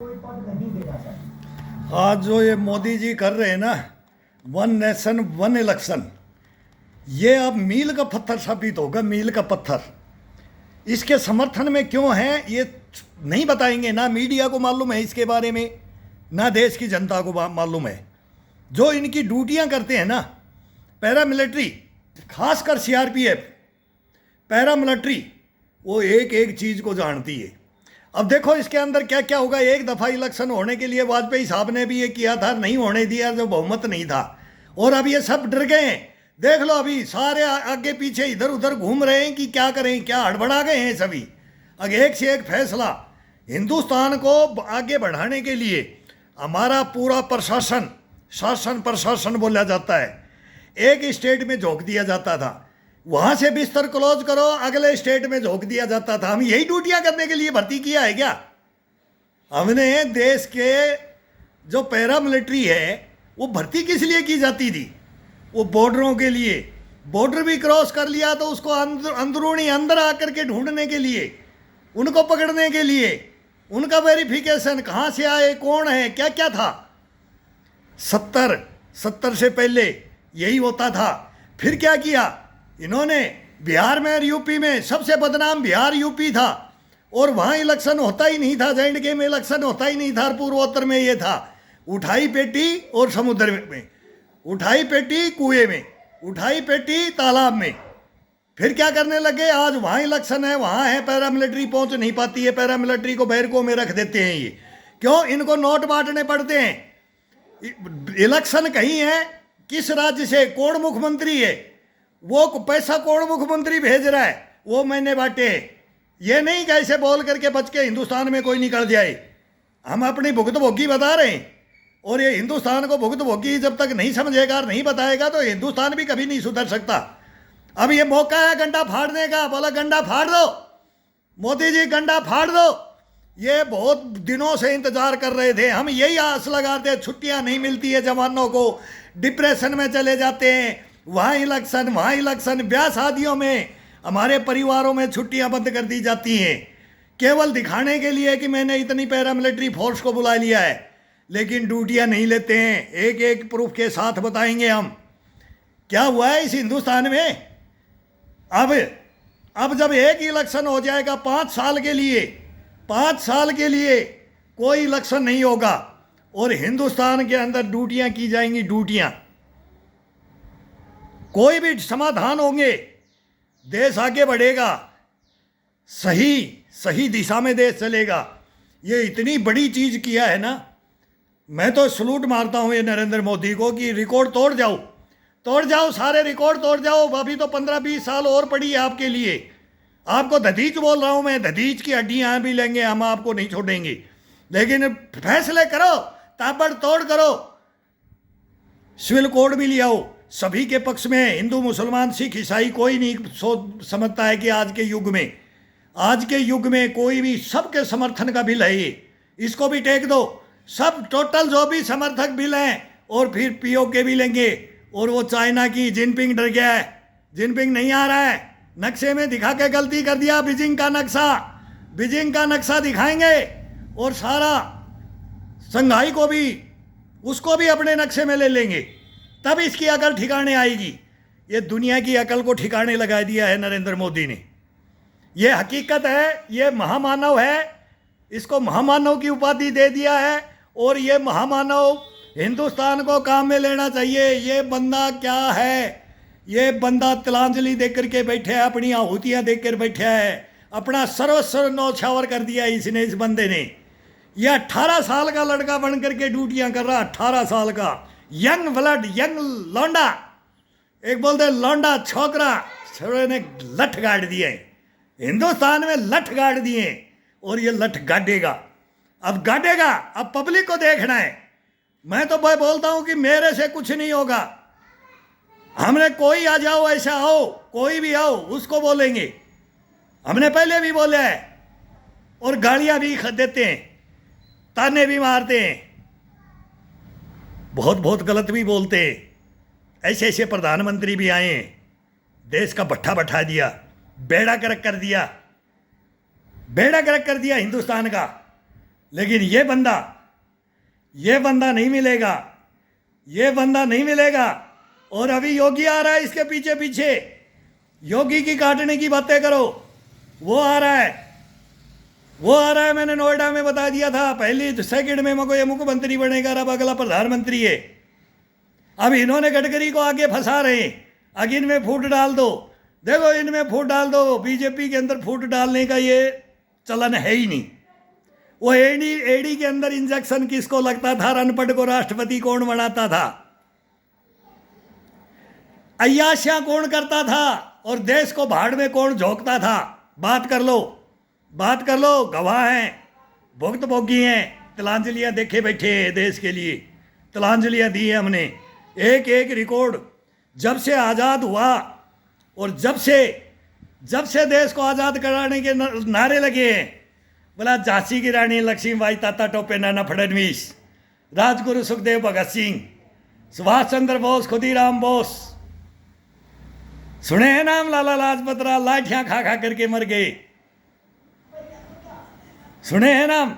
कोई पद नहीं देना चाहिए। आज जो ये मोदी जी कर रहे हैं ना, वन नेशन वन इलेक्शन, ये अब मील का पत्थर साबित होगा, मील का पत्थर। इसके समर्थन में क्यों है ये नहीं बताएंगे, ना मीडिया को मालूम है इसके बारे में, ना देश की जनता को मालूम है। जो इनकी ड्यूटियां करते हैं ना, पैरामिलिट्री, खासकर सीआरपीएफ, पैरामिलिट्री, वो एक एक चीज़ को जानती है। अब देखो इसके अंदर क्या क्या होगा। एक दफ़ा इलेक्शन होने के लिए वाजपेयी साहब ने भी ये किया था, नहीं होने दिया, जो बहुमत नहीं था, और अब ये सब डर गए हैं। देख लो अभी सारे आगे पीछे इधर उधर घूम रहे हैं कि क्या करें, क्या हड़बड़ा गए हैं सभी। अब एक से एक फैसला हिंदुस्तान को आगे बढ़ाने के लिए हमारा पूरा प्रशासन, शासन प्रशासन बोला जाता है, एक स्टेट में झोंक दिया जाता था, वहां से बिस्तर क्लोज करो, अगले स्टेट में झोंक दिया जाता था। हम यही ड्यूटियां करने के लिए भर्ती किया है क्या? हमने देश के जो पैरामिलिट्री है वो भर्ती किस लिए की जाती थी? वो बॉर्डरों के लिए। बॉर्डर भी क्रॉस कर लिया तो उसको अंदरूनी अंदर आकर के ढूंढने के लिए, उनको पकड़ने के लिए, उनका वेरिफिकेशन, कहाँ से आए, कौन है, क्या क्या था। 70 से पहले यही होता था। फिर क्या किया इन्होंने? बिहार में और यूपी में सबसे बदनाम बिहार यूपी था, और वहाँ इलेक्शन होता ही नहीं था, जे में इलेक्शन होता ही नहीं था, पूर्वोत्तर में ये था, उठाई पेटी और समुद्र में, उठाई पेटी कुएं में, उठाई पेटी तालाब में। फिर क्या करने लगे? आज वहाँ इलेक्शन है, वहाँ है, पैरामिलिट्री पहुँच नहीं पाती है, पैरामिलिट्री को बैरकों में रख देते हैं। ये क्यों? इनको नोट बांटने पड़ते हैं। इलेक्शन कहीं है, किस राज्य से कौन मुख्यमंत्री है, वो पैसा कौन मुख्यमंत्री भेज रहा है, वो मैंने बांटे। ये नहीं कैसे बोल करके बच के हिंदुस्तान में कोई निकल जाए। हम अपनी भुगतभोगी बता रहे हैं, और ये हिंदुस्तान को भुगतभोगी जब तक नहीं समझेगा और नहीं बताएगा तो हिंदुस्तान भी कभी नहीं सुधर सकता। अब ये मौका है गंडा फाड़ने का। बोला गंडा फाड़ दो मोदी जी, गंडा फाड़ दो। ये बहुत दिनों से इंतजार कर रहे थे। हम यही आस लगाते, छुट्टियां नहीं मिलती है जवानों को, डिप्रेशन में चले जाते हैं, वहाँ इलेक्शन, वहाँ इलेक्शन। ब्याह शादियों में हमारे परिवारों में छुट्टियां बंद कर दी जाती हैं, केवल दिखाने के लिए कि मैंने इतनी पैरामिलिट्री फोर्स को बुला लिया है, लेकिन ड्यूटियां नहीं लेते हैं। एक एक प्रूफ के साथ बताएंगे हम क्या हुआ है इस हिंदुस्तान में। अब जब एक इलेक्शन हो जाएगा 5 साल के लिए, 5 साल के लिए कोई इलेक्शन नहीं होगा, और हिंदुस्तान के अंदर ड्यूटियां की जाएंगी, ड्यूटियां। कोई भी समाधान होंगे, देश आगे बढ़ेगा, सही सही दिशा में देश चलेगा। ये इतनी बड़ी चीज किया है ना, मैं तो सलूट मारता हूं ये नरेंद्र मोदी को कि रिकॉर्ड तोड़ जाओ, तोड़ जाओ, सारे रिकॉर्ड तोड़ जाओ। अभी तो 15-20 साल और पड़ी है आपके लिए। आपको दधीच बोल रहा हूं मैं, दधीच की हड्डियां भी लेंगे हम, आपको नहीं छोड़ेंगे, लेकिन फैसले करो, ताबड़तोड़ करो। सिविल कोड भी ले आओ, सभी के पक्ष में, हिंदू मुसलमान सिख ईसाई कोई नहीं समझता है कि आज के युग में कोई भी, सबके समर्थन का बिल है ये, इसको भी टेक दो। सब टोटल जो भी समर्थक बिल हैं, और फिर पीओके भी लेंगे। और वो चाइना की जिनपिंग डर गया है, जिनपिंग नहीं आ रहा है, नक्शे में दिखा के गलती कर दिया। बीजिंग का नक्शा दिखाएंगे, और सारा संघाई को भी, उसको भी अपने नक्शे में ले लेंगे, तब इसकी अकल ठिकाने आएगी। ये दुनिया की अकल को ठिकाने लगा दिया है नरेंद्र मोदी ने। ये हकीकत है, ये महामानव है, इसको महामानव की उपाधि दे दिया है, और ये महामानव हिंदुस्तान को काम में लेना चाहिए। ये बंदा क्या है? ये बंदा तिलांजलि देख करके बैठे है, अपनी आहुतियाँ देख कर बैठा है, अपना सर्वस्व नौछावर कर दिया इसने, इस बंदे ने। यह 18 साल का लड़का बन करके ड्यूटियाँ कर रहा, 18 साल का यंग ब्लड, यंग लौंडा, एक बोलते लौंडा छोकरा, छोरे ने लठ गाड़ दिए हिंदुस्तान में, लठ गाड़ दिए, और ये लठ गाड़ेगा। अब गाड़ेगा, अब पब्लिक को देखना है। मैं तो भाई बोलता हूं कि मेरे से कुछ नहीं होगा। हमने कोई आ जाओ, ऐसा आओ, कोई भी आओ, उसको बोलेंगे। हमने पहले भी बोला है, और गालियां भी देते हैं, ताने भी मारते हैं, बहुत बहुत गलत भी बोलते हैं। ऐसे ऐसे प्रधानमंत्री भी आए हैं, देश का भट्ठा बैठा दिया, बेड़ा गर्क कर दिया, बेड़ा गर्क कर दिया हिंदुस्तान का। लेकिन ये बंदा नहीं मिलेगा, ये बंदा नहीं मिलेगा। और अभी योगी आ रहा है इसके पीछे पीछे, योगी की काटने की बातें करो, वो आ रहा है, वो आ रहा है। मैंने नोएडा में बता दिया था, पहली सेकंड में मको ये मुख्यमंत्री बनेगा, अब अगला प्रधानमंत्री है। अब इन्होंने गडकरी को आगे फंसा रहे हैं, आगे इनमें फूट डाल दो, देखो इनमें फूट डाल दो। बीजेपी के अंदर फूट डालने का ये चलन है ही नहीं। वो एडी के अंदर इंजेक्शन किसको लगता था, अनपढ़ को राष्ट्रपति कौन बनाता था, अय्याशियां कौन करता था, और देश को भाड़ में कौन झोंकता था। बात कर लो, गवाह हैं, भुक्तभोगी हैं, तिलांजलियां देखे बैठे हैं देश के लिए, तिलांजलियां दी है हमने। एक एक रिकॉर्ड जब से आज़ाद हुआ और जब से देश को आज़ाद कराने के नारे लगे हैं, बोला झांसी की रानी लक्ष्मीबाई, तात्या टोपे, नाना फडणवीस, राजगुरु सुखदेव, भगत सिंह, सुभाष चंद्र बोस, खुदीराम बोस, सुने हैं नाम, लाला लाजपत राय लाठियां खा खा करके मर गए, सुने हैं नाम,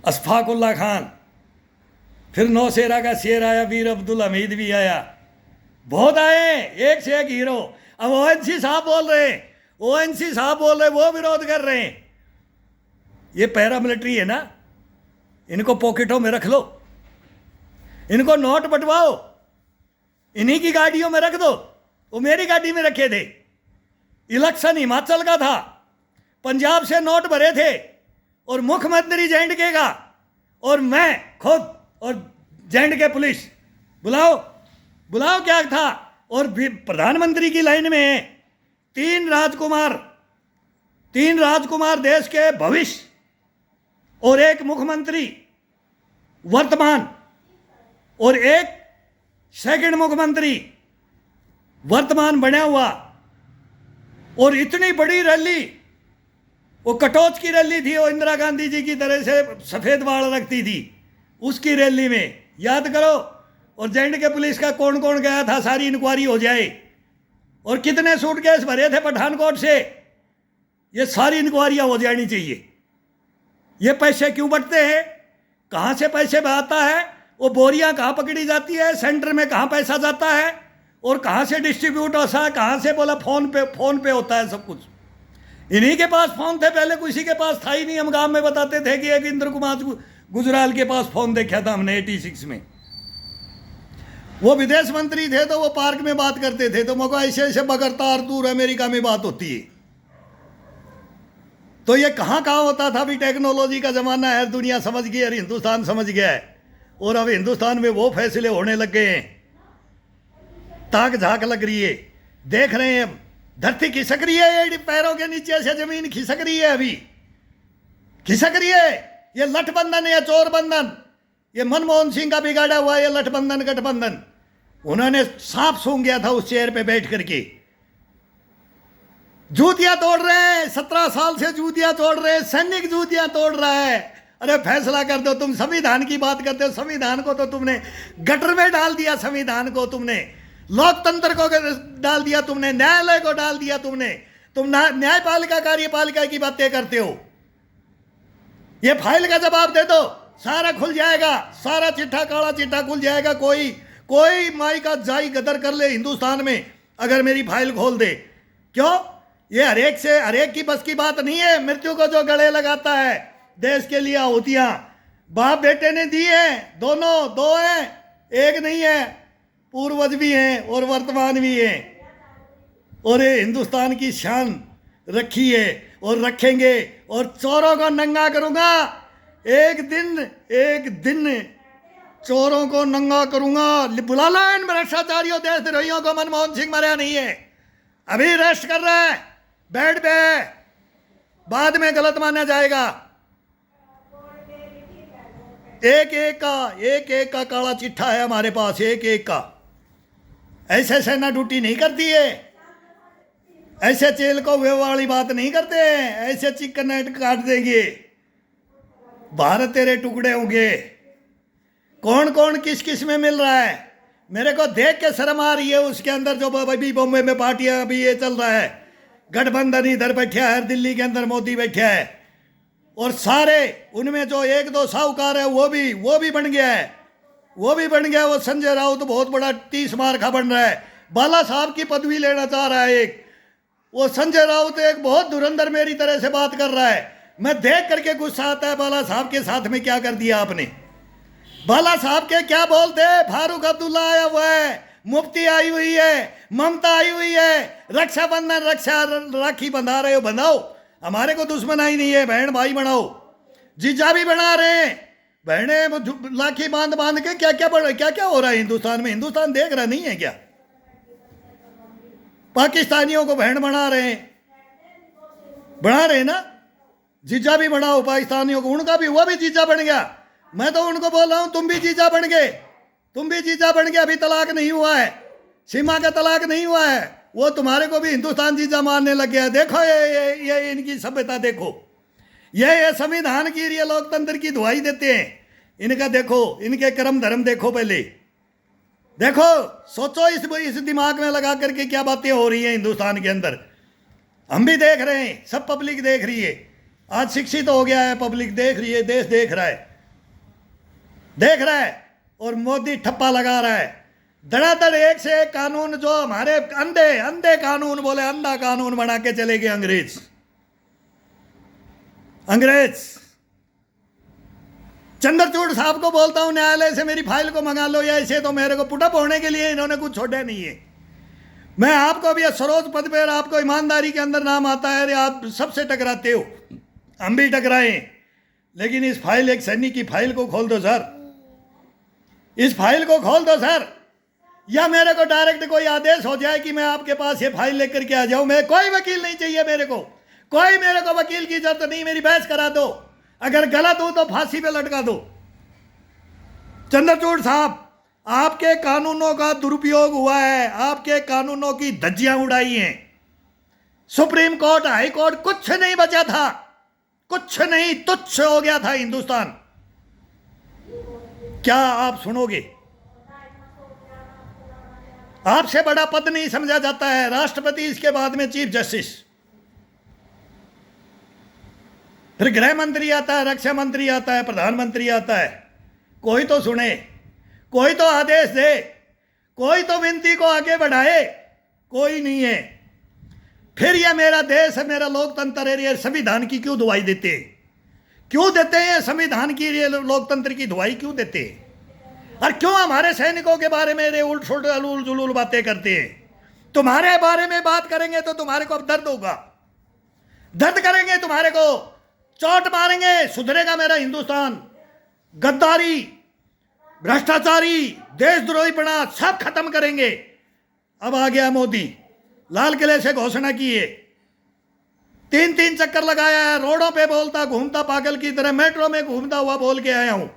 अशफाकुल्ला खान, फिर नौशेरा का शेर आया, वीर अब्दुल हमीद भी आया, बहुत आए, एक से एक हीरो। अब ओएनसी साहब बोल रहे हैं, वो विरोध कर रहे हैं। ये पैरामिलिट्री है ना, इनको पॉकेटों में रख लो, इनको नोट बंटवाओ, इन्हीं की गाड़ियों में रख दो। वो मेरी गाड़ी में रखे थे, इलेक्शन हिमाचल का था, पंजाब से नोट भरे थे, और मुख्यमंत्री जे&के का, और मैं खुद, और जे&के पुलिस, बुलाओ क्या था। और प्रधानमंत्री की लाइन में तीन राजकुमार देश के भविष्य, और एक मुख्यमंत्री वर्तमान, और एक सेकंड मुख्यमंत्री वर्तमान बना हुआ। और इतनी बड़ी रैली, वो कटोच की रैली थी, वो इंदिरा गांधी जी की तरह से सफ़ेद बाल रखती थी, उसकी रैली में याद करो। और जे&के पुलिस का कौन कौन गया था, सारी इंक्वायरी हो जाए। और कितने सूटकेस भरे थे पठानकोट से, ये सारी इंक्वायरियां हो जानी चाहिए। ये पैसे क्यों बंटते हैं, कहाँ से पैसे आता है, वो बोरियां कहाँ पकड़ी जाती है, सेंटर में कहाँ पैसा जाता है, और कहाँ से डिस्ट्रीब्यूट होता है, कहाँ से बोला फोन पे होता है सब कुछ। इन्हीं के पास फोन थे, पहले किसी के पास था ही नहीं। हम गांव में बताते थे कि एक इंद्र कुमार गुजराल के पास फोन देखा था हमने 86 में। वो विदेश मंत्री थे, तो वो पार्क में बात करते थे, तो मौका ऐसे बगैर तार दूर अमेरिका में बात होती है। तो ये कहाँ होता था। अभी टेक्नोलॉजी का ज़माना है, दुनिया समझ गई और हिंदुस्तान समझ गया है। और अब हिंदुस्तान में वो फैसले होने लग गए हैं, ताक झाक लग रही है, देख रहे हैं। धरती खिसक रही है, ये पैरों के नीचे से जमीन खिसक रही है, अभी खिसक रही है। ये लठबंधन या चोर बंधन, ये मनमोहन सिंह का बिगाड़ा हुआ ये लठबंधन गठबंधन। उन्होंने सांप सूंघ गया था उस चेयर पे बैठ करके। जूतियां तोड़ रहे हैं, 17 साल से जूतियां तोड़ रहे हैं, सैनिक जूतियां तोड़ रहा है। अरे फैसला कर दो, तुम संविधान की बात करते हो। संविधान को तो तुमने गटर में डाल दिया, संविधान को तुमने लोकतंत्र को डाल दिया, तुमने न्यायालय को डाल दिया, तुम न्यायपालिका कार्यपालिका की बातें करते हो। ये फाइल का जवाब दे दो, सारा खुल जाएगा, सारा चिट्ठा काला चिट्ठा खुल जाएगा। कोई माई का जाई गदर कर ले हिंदुस्तान में, अगर मेरी फाइल खोल दे। क्यों? ये हरेक की बस की बात नहीं है। मृत्यु को जो गले लगाता है देश के लिए आहुतियां, बाप बेटे ने दी है, दोनों दो हैं, एक नहीं है। पूर्वज भी हैं और वर्तमान भी हैं, और ये हिंदुस्तान की शान रखी है और रखेंगे। और चोरों को नंगा करूंगा, एक दिन चोरों को नंगा करूंगा। बुला लो इन भ्रष्टाचारियों देशद्रोहियों को। मनमोहन सिंह मरा नहीं है, अभी रेस्ट कर रहा है बेड पे, बाद में गलत माना जाएगा। एक का काला चिट्ठा है हमारे पास, एक का। ऐसे सेना ड्यूटी नहीं करती है, ऐसे चेल को हुए वाली बात नहीं करते हैं, ऐसे चिकन नेट काट देंगे, भारत तेरे टुकड़े होंगे। कौन कौन किस किस में मिल रहा है, मेरे को देख के शर्म आ रही है। उसके अंदर जो अभी बॉम्बे में पार्टियां, अभी ये चल रहा है, गठबंधन इधर बैठा है, दिल्ली के अंदर मोदी बैठा है, और सारे उनमें जो एक दो साहूकार है वो भी बन गया है, वो भी बन गया। वो संजय राउत बहुत बड़ा 30 मार का बन रहा है, बाला साहब की पदवी लेना चाह रहा है एक। वो संजय राउत एक बहुत धुरंधर मेरी तरह से बात कर रहा है। मैं देख करके गुस्सा आता है, बाला साहब के साथ में क्या कर दिया आपने। बाला साहब के क्या बोलते हैं, फारूक अब्दुल्ला आया हुआ है, मुफ्ती आई हुई है, ममता आई हुई है, रक्षाबंधन राखी बंधा रहे हो, बंधाओ, हमारे को दुश्मन आई नहीं है, बहन भाई बनाओ। जीजा भी बना रहे हैं, बहने राखी बांध बांध के क्या क्या हो रहा है हिंदुस्तान में। हिंदुस्तान देख रहा नहीं है क्या? पाकिस्तानियों को बहन बना रहे हैं ना, जीजा भी बनाओ पाकिस्तानियों को, उनका भी हुआ भी जीजा बन गया। मैं तो उनको बोल रहा हूं तुम भी जीजा बन गए, अभी तलाक नहीं हुआ है, सीमा का तलाक नहीं हुआ है, वो तुम्हारे को भी हिंदुस्तान जीजा मानने लग गया। देखो ये इनकी सभ्यता देखो, ये संविधान की, ये लोकतंत्र की दुहाई देते हैं। इनका देखो, इनके कर्म धर्म देखो, पहले देखो, सोचो इस दिमाग में लगा करके क्या बातें हो रही हैं हिंदुस्तान के अंदर। हम भी देख रहे हैं, सब पब्लिक देख रही है, आज शिक्षित हो गया है, पब्लिक देख रही है, देश देख रहा है। और मोदी ठप्पा लगा रहा है धड़ाधड़, एक से एक कानून, जो हमारे अंधे कानून बोले, अंधा कानून बना के चले गए अंग्रेज। चंद्रचूड़ साहब को बोलता हूं न्यायालय से मेरी फाइल को मंगा लो, या इसे तो मेरे को पुटअप होने के लिए इन्होंने कुछ छोड़ा नहीं है। मैं आपको भी सरोज पद पर, आपको ईमानदारी के अंदर नाम आता है, आप सबसे टकराते हो, हम भी टकराए, लेकिन इस फाइल, एक सैनिक की फाइल को खोल दो सर, इस फाइल को खोल दो सर, या मेरे को डायरेक्ट कोई आदेश हो जाए कि मैं आपके पास ये फाइल लेकर के आ जाऊं। मैं कोई वकील नहीं चाहिए, मेरे को वकील की जरूरत नहीं, मेरी बहस करा दो, अगर गलत हो तो फांसी पे लटका दो। चंद्रचूड़ साहब, आपके कानूनों का दुरुपयोग हुआ है, आपके कानूनों की धज्जियां उड़ाई हैं। सुप्रीम कोर्ट, हाई कोर्ट, कुछ नहीं बचा था, कुछ नहीं, तुच्छ हो गया था हिंदुस्तान। क्या आप सुनोगे? आपसे बड़ा पद नहीं समझा जाता है, राष्ट्रपति, इसके बाद में चीफ जस्टिस, फिर गृह मंत्री आता है, रक्षा मंत्री आता है, प्रधानमंत्री आता है। कोई तो सुने, कोई तो आदेश दे, कोई तो विनती को आगे बढ़ाए, कोई नहीं है। फिर यह मेरा देश है, मेरा लोकतंत्र है, ये संविधान की क्यों दुहाई देते हैं? क्यों देते हैं संविधान की, ये लोकतंत्र की दुहाई क्यों देते हैं? और क्यों हमारे सैनिकों के बारे में उल्ट सुल्ट अलूल जुलूल बातें करते हैं? तुम्हारे बारे में बात करेंगे तो तुम्हारे को अब दर्द होगा, दर्द करेंगे, तुम्हारे को चोट मारेंगे, सुधरेगा मेरा हिंदुस्तान। गद्दारी, भ्रष्टाचारी, देशद्रोहीपना सब खत्म करेंगे। अब आ गया मोदी, लाल किले से घोषणा की है, 3 चक्कर लगाया है, रोडों पे बोलता घूमता पागल की तरह, मेट्रो में घूमता हुआ बोल के आया हूं,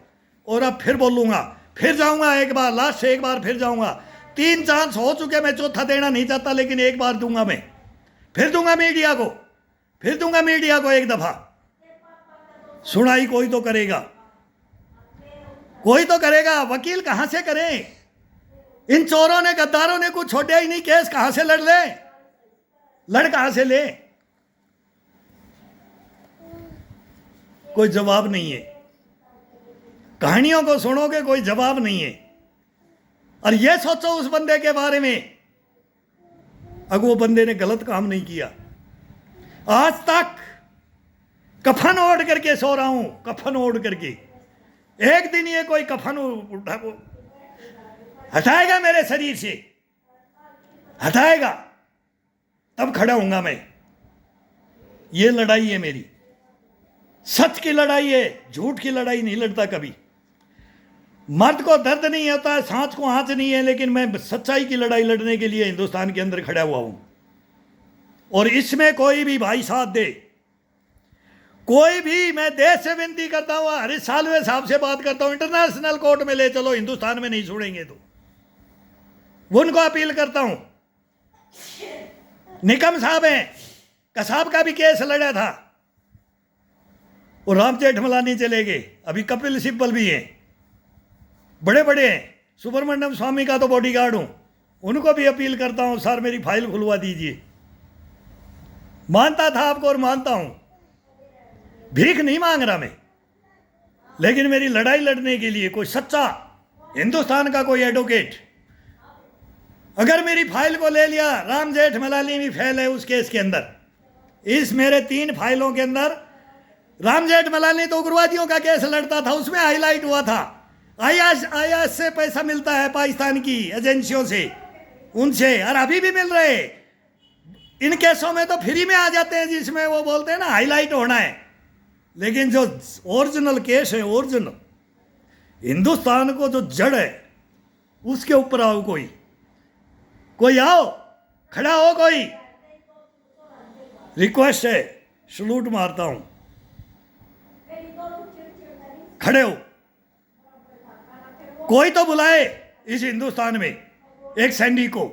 और अब फिर बोलूंगा, फिर जाऊंगा एक बार, लास्ट से एक बार फिर जाऊंगा। 3 चांस हो चुके, मैं चौथा देना नहीं चाहता, लेकिन एक बार दूंगा मैं, फिर दूंगा मीडिया को एक दफा। सुनाई कोई तो करेगा, वकील कहां से करें? इन चोरों ने, गद्दारों ने कुछ छोड़ा ही नहीं, केस कहां से लड़ कहां से ले? कोई जवाब नहीं है, कहानियों को सुनोगे, कोई जवाब नहीं है। और ये सोचो उस बंदे के बारे में, अगर वो बंदे ने गलत काम नहीं किया, आज तक कफन ओढ़ करके सो रहा हूं, कफन ओढ़ करके। एक दिन ये कोई कफन हटाएगा मेरे शरीर से, हटाएगा, तब खड़ा हूंगा मैं। ये लड़ाई है मेरी, सच की लड़ाई है, झूठ की लड़ाई नहीं लड़ता कभी। मर्द को दर्द नहीं होता है, सांस को आंच नहीं है, लेकिन मैं सच्चाई की लड़ाई लड़ने के लिए हिंदुस्तान के अंदर खड़ा हुआ हूं। और इसमें कोई भी भाई साथ दे, कोई भी, मैं देश से विनती करता हूं, हरीश साल्वे साहब से बात करता हूं, इंटरनेशनल कोर्ट में ले चलो, हिंदुस्तान में नहीं छोड़ेंगे तो उनको अपील करता हूं। निकम साहब हैं, कसाब का भी केस लड़ा था, और राम जेठमलानी चले गए, अभी कपिल सिब्बल भी हैं, बड़े बड़े हैं, सुब्रमण्यम स्वामी का तो बॉडीगार्ड हूं, उनको भी अपील करता हूं, सर मेरी फाइल खुलवा दीजिए। मानता था आपको और मानता हूं, भीख नहीं मांग रहा मैं, लेकिन मेरी लड़ाई लड़ने के लिए कोई सच्चा हिंदुस्तान का कोई एडवोकेट अगर मेरी फाइल को ले लिया, राम जेठमलानी भी फाइल है उस केस के अंदर, इस मेरे 3 फाइलों के अंदर राम जेठमलानी तो उग्रवादियों का केस लड़ता था, उसमें हाईलाइट हुआ था आईएस से पैसा मिलता है पाकिस्तान की एजेंसियों से, उनसे, और अभी भी मिल रहे। इन केसों में तो फ्री में आ जाते हैं जिसमें वो बोलते हैं ना हाईलाइट होना है, लेकिन जो ओरिजिनल केस है, ओरिजिनल हिंदुस्तान को जो जड़ है उसके ऊपर आओ, कोई आओ, खड़ा हो, कोई रिक्वेस्ट है, सलूट मारता हूं, खड़े हो, कोई तो बुलाए इस हिंदुस्तान में एक सैनिक को।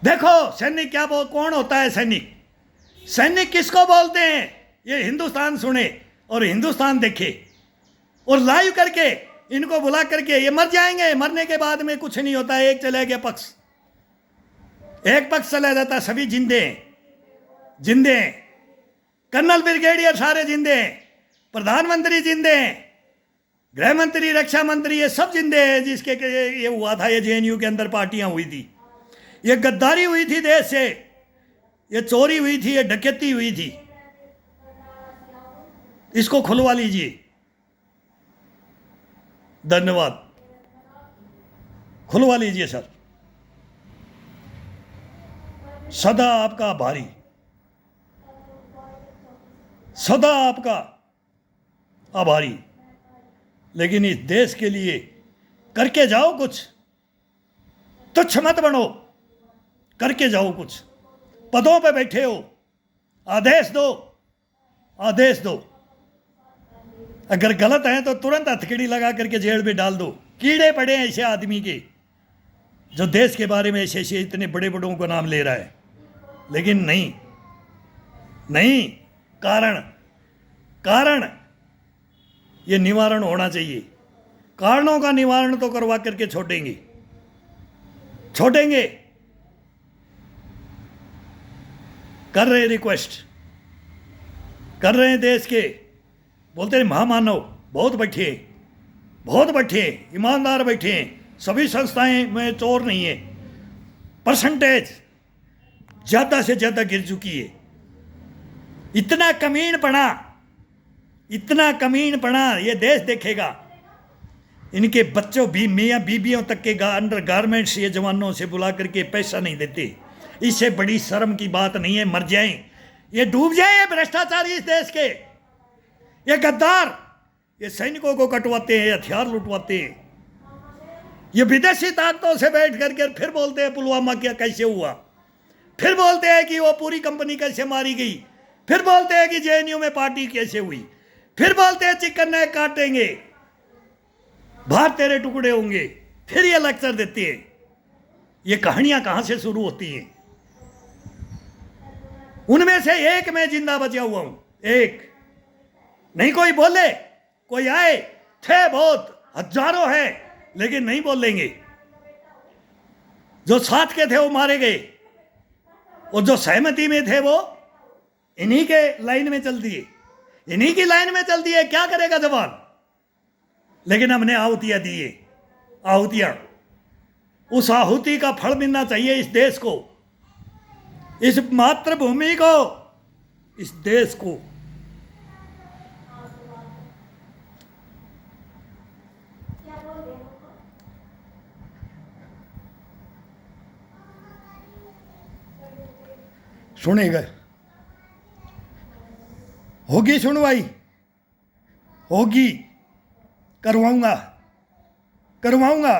देखो सैनिक क्या कौन होता है सैनिक, सैनिक किसको बोलते हैं, ये हिंदुस्तान सुने और हिंदुस्तान देखे और लाइव करके इनको बुला करके, ये मर जाएंगे, मरने के बाद में कुछ नहीं होता, एक चला गया पक्ष, एक पक्ष चला जाता, सभी जिंदे हैं, जिंदे हैं, कर्नल ब्रिगेडियर सारे जिंदे हैं, प्रधानमंत्री जिंदे हैं, गृह मंत्री, रक्षा मंत्री, ये सब जिंदे हैं। जिसके ये हुआ था, ये जेएनयू के अंदर पार्टियां हुई थी, ये गद्दारी हुई थी देश से, ये चोरी हुई थी, ये डकैती हुई थी, इसको खुलवा लीजिए। धन्यवाद, खुलवा लीजिए सर, सदा आपका आभारी, सदा आपका आभारी, लेकिन इस देश के लिए करके जाओ कुछ, तुच्छ मत बनो, करके जाओ कुछ, पदों पे बैठे हो, आदेश दो, आदेश दो, अगर गलत है तो तुरंत हथकड़ी लगा करके जेल में डाल दो। कीड़े पड़े हैं ऐसे आदमी के जो देश के बारे में ऐसे ऐसे इतने बड़े बड़ों को नाम ले रहा है, लेकिन नहीं, नहीं, कारण ये निवारण होना चाहिए, कारणों का निवारण तो करवा करके छोड़ेंगे, कर रहे रिक्वेस्ट, कर रहे हैं देश के, बोलते हैं महामानव बहुत बैठे हैं, बहुत बैठे हैं, ईमानदार बैठे हैं, सभी संस्थाएं में चोर नहीं है, परसेंटेज ज़्यादा से ज़्यादा गिर चुकी है। इतना कमीनपना ये देश देखेगा, इनके बच्चों भी मियाँ बीबियों तक के अंडर गारमेंट्स ये जवानों से बुला करके पैसा नहीं देते, इससे बड़ी शर्म की बात नहीं है। मर जाएं, ये डूब जाएं, ये भ्रष्टाचारी इस देश के, ये गद्दार, ये सैनिकों को कटवाते हैं, हथियार लुटवाते हैं, ये विदेशी ताकतों से बैठ करके फिर बोलते हैं पुलवामा क्या कैसे हुआ, फिर बोलते हैं कि वो पूरी कंपनी कैसे मारी गई, फिर बोलते हैं कि जेएनयू में पार्टी कैसे हुई, फिर बोलते हैं चिकन नेक काटेंगे, बाहर तेरे टुकड़े होंगे, फिर ये लेक्चर देते हैं। ये कहानियां कहां से शुरू होती हैं? उनमें से एक मैं जिंदा बचा हुआ हूं, एक नहीं। कोई बोले, कोई आए, थे बहुत, हजारों हैं, लेकिन नहीं बोलेंगे। जो साथ के थे वो मारे गए, और जो सहमति में थे वो इन्हीं के लाइन में चलती है, इन्हीं की लाइन में चलती है। क्या करेगा जवान? लेकिन हमने आहुतियां दी है, आहुतियां, उस आहुति का फल मिलना चाहिए इस देश को, इस मातृभूमि को, इस देश को। सुनेगा, होगी सुनवाई, होगी, करवाऊंगा, करवाऊंगा।